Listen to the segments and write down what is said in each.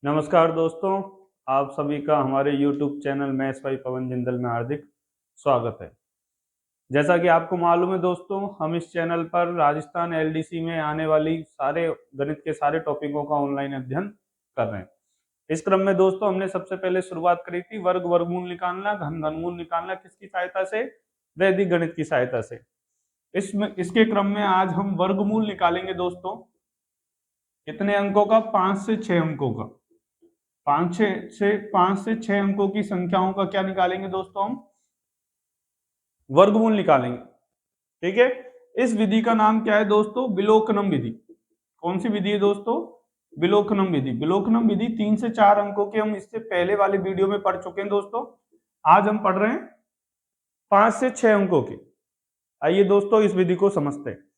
नमस्कार दोस्तों, आप सभी का हमारे YouTube चैनल मैथ्स बाय पवन जिंदल में हार्दिक स्वागत है। जैसा कि आपको मालूम है दोस्तों, हम इस चैनल पर राजस्थान एलडीसी में आने वाली सारे गणित के सारे टॉपिकों का ऑनलाइन अध्ययन कर रहे हैं। इस क्रम में दोस्तों हमने सबसे पहले शुरुआत करी थी वर्ग वर्गमूल निकालना, घन घनमूल निकालना किसकी सहायता से? वैदिक गणित की सहायता से। इसके क्रम में आज हम वर्गमूल निकालेंगे दोस्तों। कितने अंकों का? 5 से 6 अंकों का। 5 से 6 अंकों की संख्याओं का क्या निकालेंगे दोस्तों? हम वर्गमूल निकालेंगे। ठीक है, इस विधि का नाम क्या है दोस्तों? विलोकनम विधि। कौन सी विधि है दोस्तों? विलोकनम विधि। विलोकनम विधि 3 से 4 अंकों के हम इससे पहले वाले वीडियो में पढ़ चुके हैं दोस्तों। आज हम पढ़ रहे हैं 5 से 6 अंकों की। आइए दोस्तों इस विधि को समझते हैं।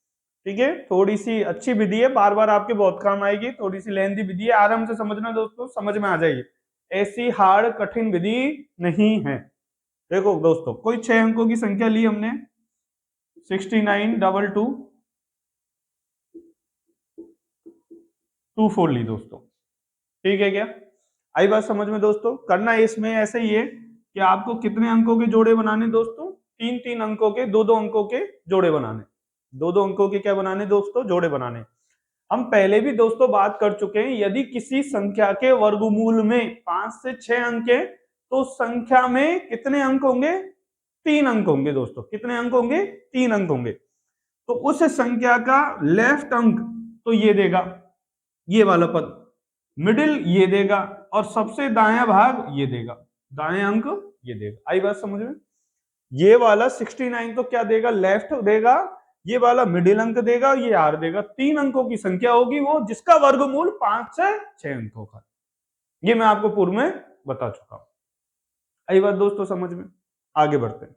ठीक है, थोड़ी सी अच्छी विधि है, बार बार आपके बहुत काम आएगी। थोड़ी सी लेंथी विधि है, आराम से समझना दोस्तों, समझ में आ जाएगी। ऐसी हार्ड कठिन विधि नहीं है। देखो दोस्तों, कोई 6 अंकों की संख्या ली हमने 69 2 ली दोस्तों। ठीक है क्या? आई बात समझ में दोस्तों? करना इसमें ऐसे ही है कि आपको कितने अंकों के जोड़े बनाने दोस्तों? 3 अंकों के, 2 अंकों के जोड़े बनाने। 2 अंकों के क्या बनाने दोस्तों? जोड़े बनाने। हम पहले भी दोस्तों बात कर चुके हैं, यदि किसी संख्या के वर्गमूल में 5 से 6 अंक है तो संख्या में कितने अंक होंगे? 3 अंक होंगे दोस्तों। कितने अंक होंगे? 3 अंक होंगे। तो उस संख्या का लेफ्ट अंक तो ये देगा, ये वाला पद, मिडिल ये देगा, और सबसे दायां भाग ये देगा, दाएं अंक ये देगा। आई बात समझ में? ये वाला 69 तो क्या देगा? लेफ्ट देगा, ये वाला मिडिल अंक देगा, ये आर देगा। 3 अंकों की संख्या होगी वो जिसका वर्गमूल 5 से 6 अंकों का। ये मैं आपको पूर्व में बता चुका हूं। आई बात दोस्तों समझ में? आगे बढ़ते हैं।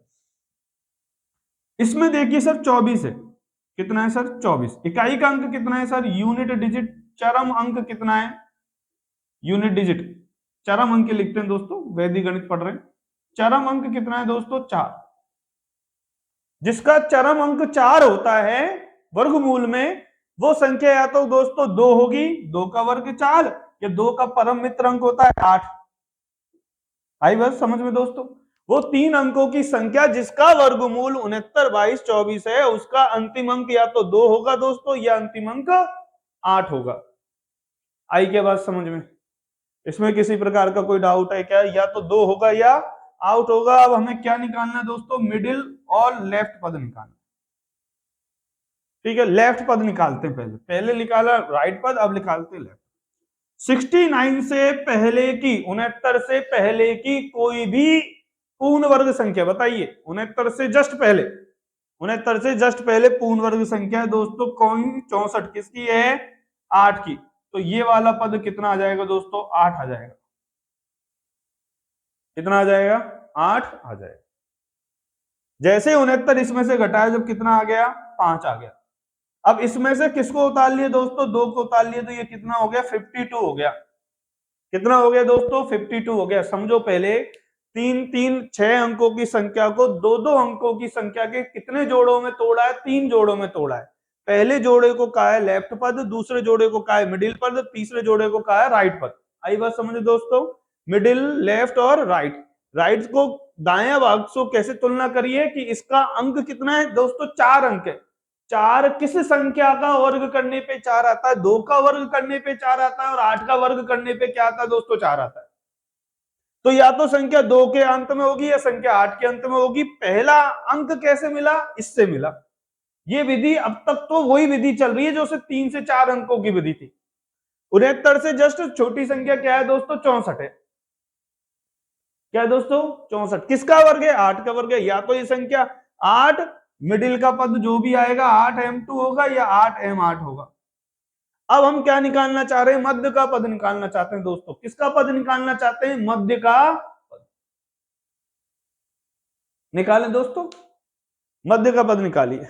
इसमें देखिए सर 24 है। कितना है सर? 24। इकाई का अंक कितना है सर? Unit digit. चरम अंक कितना है? Unit digit. चरम अंक लिखते हैं दोस्तों, वैदिक गणित पढ़ रहे हैं। चरम अंक कितना है दोस्तों? 4। जिसका चरम अंक 4 होता है वर्गमूल में, वो संख्या या तो दोस्तों 2 होगी, 2 का वर्ग 4, या 2 का परम मित्र अंक होता है 8। आई बात समझ में दोस्तों? वो 3 अंकों की संख्या जिसका वर्गमूल 69 22 24 है, उसका अंतिम अंक या तो 2 होगा दोस्तों, या अंतिम अंक 8 होगा। आई क्या बात समझ में? इसमें किसी प्रकार का कोई डाउट है क्या? या तो 2 होगा या आउट होगा। अब हमें क्या निकालना है दोस्तों? मिडिल और लेफ्ट पद निकालना। ठीक है, लेफ्ट पद निकालते हैं। पहले निकाला राइट पद, अब निकालते लेफ्ट। 69 से पहले की, 69 से पहले की कोई भी पूर्ण वर्ग संख्या बताइए। 69 से जस्ट पहले, 69 से जस्ट पहले पूर्ण वर्ग संख्या है दोस्तों कौन? 64। किसकी है? 8 की। तो ये वाला पद कितना आ जाएगा दोस्तों? 8 आ जाएगा। कितना आ जाएगा? 8 आ जाएगा। जैसे 69 इसमें से घटाया, जब कितना आ गया? 5 आ गया। अब इसमें से किसको उतार लिए दोस्तों? 2 को उतार लिए, तो ये कितना हो गया? 52 हो गया। कितना हो गया दोस्तों? 52 हो गया। समझो पहले 6 अंकों की संख्या को 2 अंकों की संख्या के कितने जोड़ों में तोड़ा है? 3 जोड़ों में तोड़ा है। पहले जोड़े को कहा है लेफ्ट पद, दूसरे जोड़े को कहा है मिडिल पद, तीसरे जोड़े को कहा है राइट पद। आई बात समझे दोस्तों? मिडिल, लेफ्ट और राइट। राइट को दायां भाग से कैसे तुलना करिए कि इसका अंक कितना है दोस्तों? 4 अंक है। 4 किस संख्या का वर्ग करने पे 4 आता है? 2 का वर्ग करने पे 4 आता है, और 8 का वर्ग करने पे क्या आता है दोस्तों? 4 आता है। तो या तो संख्या 2 के अंत में होगी या संख्या 8 के अंत में होगी। पहला अंक कैसे मिला? इससे मिला। ये विधि अब तक तो वही विधि चल रही है जो 3 से 4 अंकों की विधि थी। 69 से जस्ट छोटी संख्या क्या है दोस्तों? 64 है। क्या है दोस्तों? 64। किसका वर्ग है? 8 का वर्ग है। या तो ये संख्या 8, मिडिल का पद जो भी आएगा 8m2 होगा, या 8m8 होगा। अब हम क्या निकालना चाह रहे हैं? मध्य का पद निकालना चाहते हैं दोस्तों। किसका पद निकालना चाहते हैं? मध्य का पद निकालें दोस्तों। मध्य का पद निकालिए।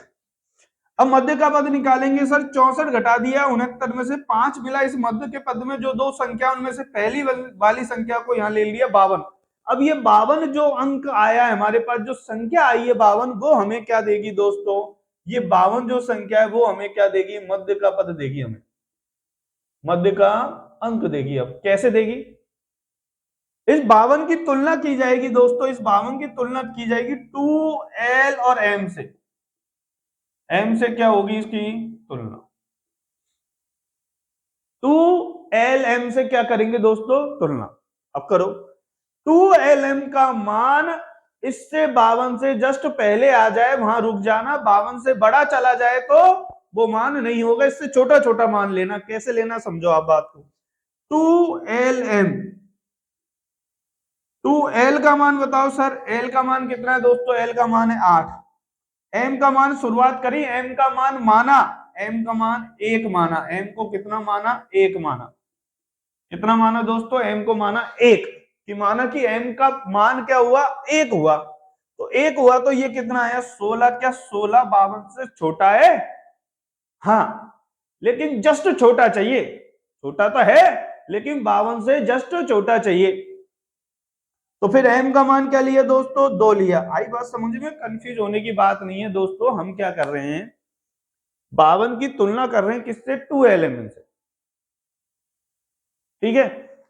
अब मध्य का पद निकालेंगे सर। 64 घटा दिया 69 में से, 5 मिला इस मध्य के पद में। जो 2 संख्या उनमें से पहली वाली संख्या को यहां ले लिया 52। अब ये 52 जो अंक आया है हमारे पास, जो संख्या आई है 52, वो हमें क्या देगी दोस्तों? ये 52 जो संख्या है वो हमें क्या देगी? मध्य का पद देगी हमें। मध्य का अंक देगी। अब कैसे देगी? इस 52 की तुलना की जाएगी दोस्तों, इस 52 की तुलना की जाएगी 2l और m से। m से क्या होगी इसकी तुलना? 2lm से क्या करेंगे दोस्तों तुलना? अब करो। 2lm का मान इससे 52 से जस्ट पहले आ जाए वहां रुक जाना, 52 से बड़ा चला जाए तो वो मान नहीं होगा, इससे छोटा छोटा मान लेना। कैसे लेना समझो आप बात को। 2lm, 2l का मान बताओ सर, l का मान कितना है दोस्तों? l का मान है 8। m का मान शुरुआत करी, m का मान माना, m का मान 1 माना, m को कितना माना? 1 माना। कितना माना दोस्तों? m को माना 1, कि माना कि m का मान क्या हुआ? 1 हुआ। तो 1 हुआ तो ये कितना आया? 16। क्या 16 52 से छोटा है? हाँ, लेकिन जस्ट छोटा चाहिए। छोटा तो है लेकिन 52 से जस्ट छोटा चाहिए। तो फिर m का मान क्या लिया दोस्तों? 2 लिया। आई बात समझ में? कंफ्यूज होने की बात नहीं है दोस्तों। हम क्या कर रहे हैं? 52 की तुलना कर रहे हैं किससे? 2lm से। ठीक है,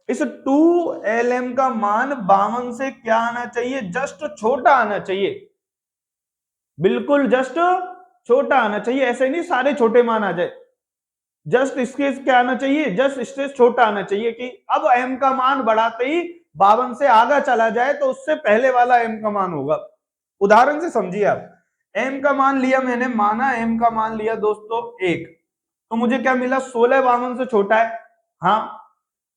इस 2lm का मान 52 से क्या आना चाहिए? जस्ट छोटा आना चाहिए, बिल्कुल जस्ट छोटा आना चाहिए। ऐसे नहीं सारे छोटे मान आ जाए, जस्ट इसके क्या आना चाहिए? जस्ट इससे छोटा आना चाहिए। कि अब m का मान बढ़ाते ही 52 से आगे चला जाए तो उससे पहले वाला m का मान होगा। उदाहरण से समझिए आप, m का मान लिया मैंने, माना m का मान लिया दोस्तों 1, तो मुझे क्या मिला? 16 52 से छोटा है। हाँ,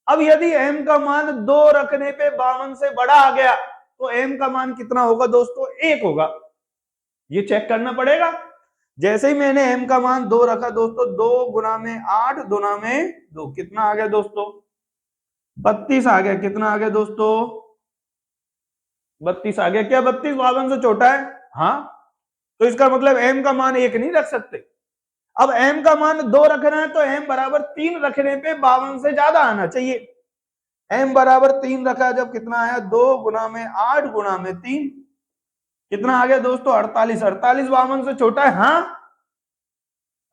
अब यदि m का मान 2 रखने पे 52 से बड़ा आ गया तो m का मान कितना होगा दोस्तों? 1 होगा। ये चेक करना पड़ेगा। जैसे ही मैंने m का मान 2 रखा दोस्तों, 2 गुना में 8 गुना में 2, कितना आ गया दोस्तों? 32 आ गया। कितना आ गया दोस्तों? 32 आ गया। क्या 32 52 से छोटा है? हाँ, तो इसका मतलब m का मान 1 नहीं रख सकते। अब m का मान 2 रखना है तो m बराबर 3 रखने पे 52 से ज्यादा आना चाहिए। m बराबर 3 रखा, जब कितना आया? 2 गुना में 8 गुना में 3, कितना आ गया दोस्तों? 48। 48 52 से छोटा है। हाँ,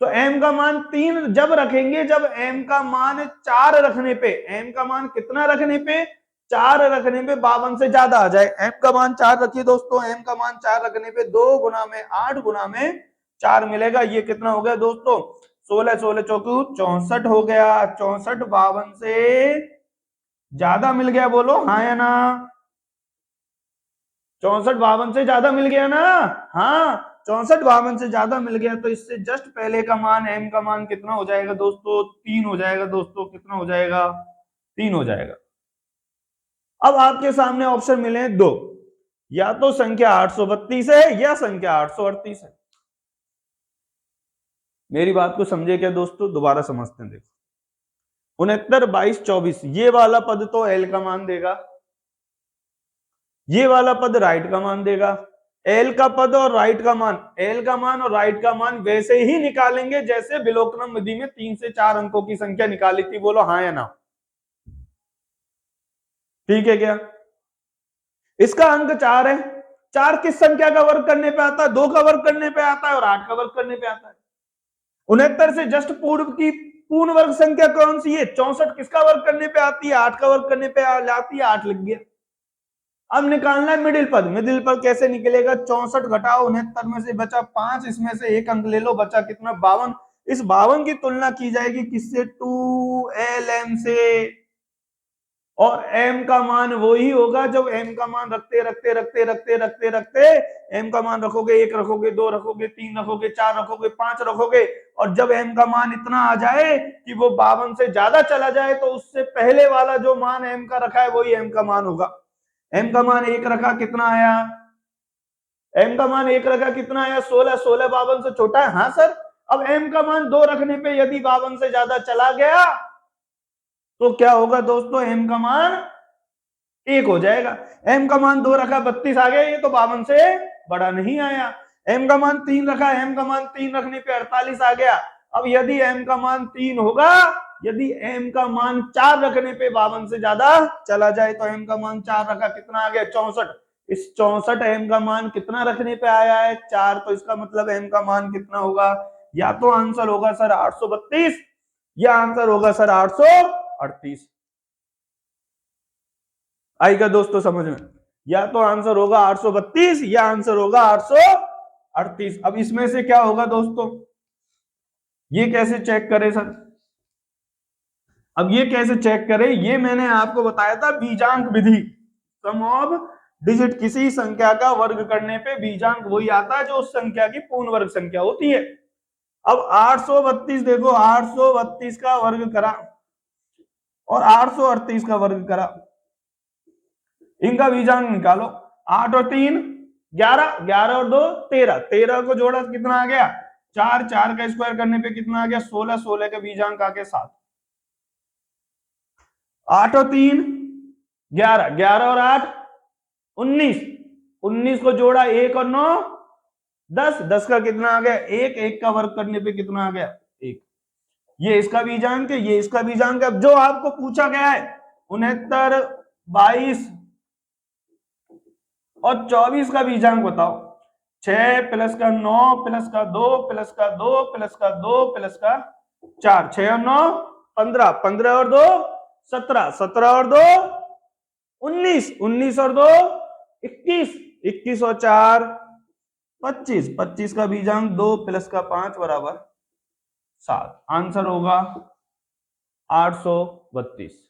तो m का मान 3 जब रखेंगे जब m का मान 4 रखने पे, m का मान कितना रखने पे? 4 रखने पे 52 से ज्यादा आ जाए। m का मान 4 रखिए दोस्तों, m का मान 4 रखने पे 2 गुना में 8 गुना में 4 मिलेगा। ये कितना हो गया दोस्तों? 16 16 चौकू 64 हो गया। 64 52 से ज्यादा मिल गया, बोलो हाँ या ना? 64 52 से ज्यादा मिल गया ना? हाँ, 64 52 से ज्यादा मिल गया। तो इससे जस्ट पहले का मान m का मान कितना हो जाएगा दोस्तों? 3 हो जाएगा दोस्तों। कितना हो जाएगा? 3 हो जाएगा। अब आपके सामने ऑप्शन मिले हैं 2, या तो संख्या 832 है या संख्या 838 है। मेरी बात को समझे क्या दोस्तों? दोबारा समझते हैं। देखो 69 22 24, ये वाला पद तो l का मान देगा, ये वाला पद राइट का मान देगा। एल का पद और राइट का मान, एल का मान और राइट का मान वैसे ही निकालेंगे जैसे विलोकनम विधि में 3 से 4 अंकों की संख्या निकाली थी। बोलो हाँ या ना? ठीक है क्या? इसका अंक 4 है। 4 किस संख्या का वर्ग करने पे आता है? 2 का वर्ग करने पे आता है और 8 का वर्ग करने पे आता है। 69 से जस्ट पूर्व की पूर्ण वर्ग संख्या कौन सी है? 64 किसका वर्ग करने पे आती है? 8 का वर्ग करने पे आती है। 8 लिख गया। अब निकालना है मिडिल पद। मिडिल पद कैसे निकलेगा? 64 घटाओ 69 में से बचा 5, इसमें से 1 अंक ले लो, बचा कितना? 52। इस 52 की तुलना की जाएगी किससे? 2lm से। और m का मान वही होगा जब m का मान रखते रखते रखते रखते रखते रखते m का मान रखोगे, 1 रखोगे, 2 रखोगे, 3 रखोगे, 4 रखोगे, 5 रखोगे, और जब m का मान इतना आ जाए कि वो 52 से ज्यादा चला जाए तो उससे पहले वाला जो मान m का रखा है वही m का मान होगा। m का मान 1 रखा, कितना आया? m का मान 1 रखा, कितना आया? 16। 16 52 से छोटा है। हाँ सर। अब m का मान 2 रखने पे यदि 52 से ज्यादा चला गया तो क्या होगा दोस्तों? m का मान 1 हो जाएगा। m का मान 2 रखा, 32 आ गया, ये तो 52 से बड़ा नहीं आया। m का मान 3 रखा, m का मान 3 रखने पे 48 आ गया। अब यदि m का मान 3 होगा, यदि m का मान 4 रखने पे 52 से ज्यादा चला जाए तो m का मान 4 रखा, कितना आ गया? 64। इस 64 m का मान कितना रखने पे आया है? 4। तो इसका मतलब m का मान कितना होगा? या तो आंसर होगा सर 832 या आंसर होगा सर 838। आएगा दोस्तों समझ में? या तो आंसर होगा 832 या आंसर होगा 838। अब इसमें से क्या होगा दोस्तों, ये कैसे चेक करें सर? अब ये कैसे चेक करें, ये मैंने आपको बताया था बीजांक विधि। सम ऑफ डिजिट, किसी संख्या का वर्ग करने पे बीजांक वही आता है जो उस संख्या की पूर्ण वर्ग संख्या होती है। अब 832 देखो, 832 का वर्ग करा और 838 का वर्ग करा, इनका बीजांक निकालो। 8 और 3 11, 11 और 2 13, 13 को जोड़ा कितना आ गया 4, 4 का स्क्वायर करने पे कितना आ गया 16, 16 का बीजांक आ गया 7। 8 और 3 11, 11 और 8 19, 19 को जोड़ा 1 और 9 10, 10 का कितना आ गया 1, 1 का वर्ग करने पे कितना आ गया 1। ये इसका बीजांक है, ये इसका बीजांक है। अब जो आपको पूछा गया है 69, 22 और 24 का बीजांक बताओ। 6 प्लस का 9 प्लस का 2 प्लस का 2 प्लस का 2 प्लस का 4, 6 और 9 15, 15 और 2 17, 17 और 2 19, 19 और 2 21, 21 और 4 25, 25 का बीजांक 2 प्लस का 5 बराबर 7। आंसर होगा 832।